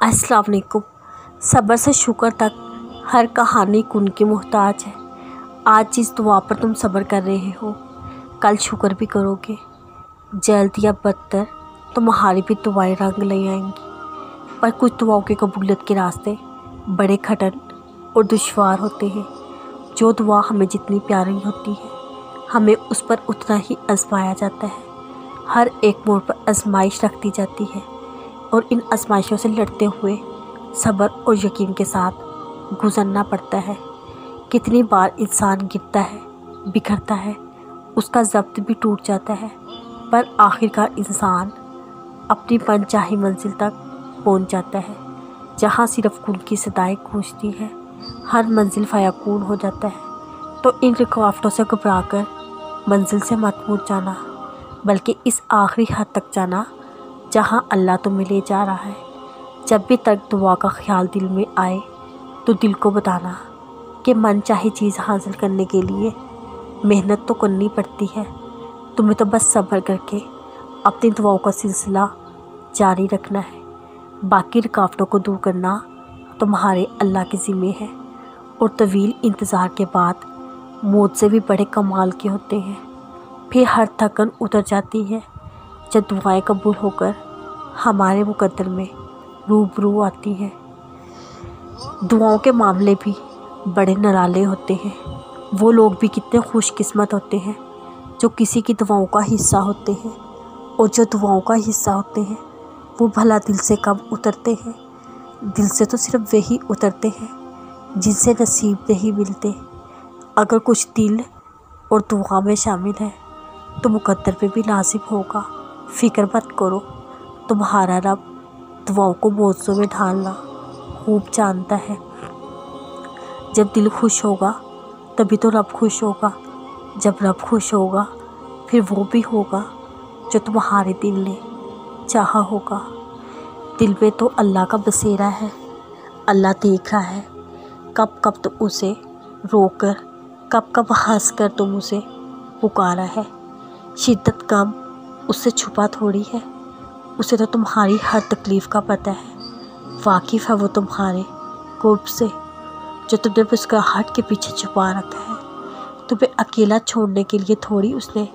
अस्सलाम वालेकुम। सब्र से शुक्र तक हर कहानी कुन की मोहताज है। आज जिस दुआ पर तुम सब्र कर रहे हो कल शुक्र भी करोगे। जल्द या बदतर तुम्हारी भी दुआएं रंग ले आएंगी। पर कुछ दुआओं की कबूलियत के रास्ते बड़े कठिन और दुश्वार होते हैं। जो दुआ हमें जितनी प्यारी होती है हमें उस पर उतना ही आजमाया जाता है। हर एक मोड़ पर आजमाइश रखती जाती है और इन आजमाइशों से लड़ते हुए सब्र और यकीन के साथ गुजरना पड़ता है। कितनी बार इंसान गिरता है, बिखरता है, उसका ज़ब्त भी टूट जाता है, पर आखिरकार इंसान अपनी मनचाही मंजिल तक पहुंच जाता है जहां सिर्फ कुल की सदाएं गूंजती हैं। हर मंजिल फयाकून हो जाता है। तो इन रुकावटों से घबराकर मंजिल से मत मुड़ जाना, बल्कि इस आखिरी हद तक जाना जहां अल्लाह तुम्हें ले जा रहा है। जब भी तक दुआ का ख्याल दिल में आए तो दिल को बताना कि मन चाहे चीज़ हासिल करने के लिए मेहनत तो करनी पड़ती है। तुम्हें तो बस सब्र करके अपनी दुआओं का सिलसिला जारी रखना है। बाकी रुकावटों को दूर करना तुम्हारे अल्लाह के ज़िम्मे है। और तवील इंतज़ार के बाद मौत से भी बड़े कमाल के होते हैं। फिर हर थकन उतर जाती है जब दुआएं कबूल होकर हमारे मुकद्दर में रूबरू आती हैं। दुआओं के मामले भी बड़े निराले होते हैं। वो लोग भी कितने खुशकिस्मत होते हैं जो किसी की दुआओं का हिस्सा होते हैं, और जो दुआओं का हिस्सा होते हैं वो भला दिल से कब उतरते हैं। दिल से तो सिर्फ वही उतरते हैं जिनसे नसीब नहीं मिलते। अगर कुछ दिल और दुआ में शामिल है तो मुकद्दर पे भी नासिब होगा। फ़िक्र मत करो, तुम्हारा रब दुआओं को मौजों में ढालना खूब जानता है। जब दिल खुश होगा तभी तो रब खुश होगा। जब रब खुश होगा फिर वो भी होगा जो तुम्हारे दिल ने चाहा होगा। दिल में तो अल्लाह का बसेरा है। अल्लाह देख रहा है कब कब तुम उसे रोकर, कब कब हंस कर तुम उसे पुकारा है। शिद्दत कम उससे थोड़ी है। उसे तो तुम्हारी हर तकलीफ़ का पता है। वाकिफ़ है वो तुम्हारे कुर्ब से जो तुमने मुस्कुराहट के पीछे छुपा रखा है। तुम्हें अकेला छोड़ने के लिए थोड़ी उसने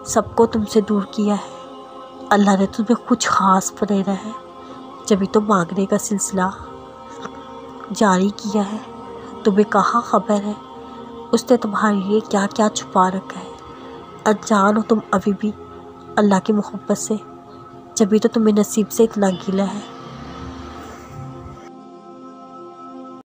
सबको तुमसे दूर किया है। अल्लाह ने तुम्हें कुछ ख़ास बनाया है, जभी तो मांगने का सिलसिला जारी किया है। तुम्हें कहाँ खबर है उसने तुम्हारे लिए क्या क्या छुपा रखा है। अनजान हो तुम अभी भी अल्लाह की मोहब्बत से, जभी तो तुम्हें नसीब से इतना गिला है।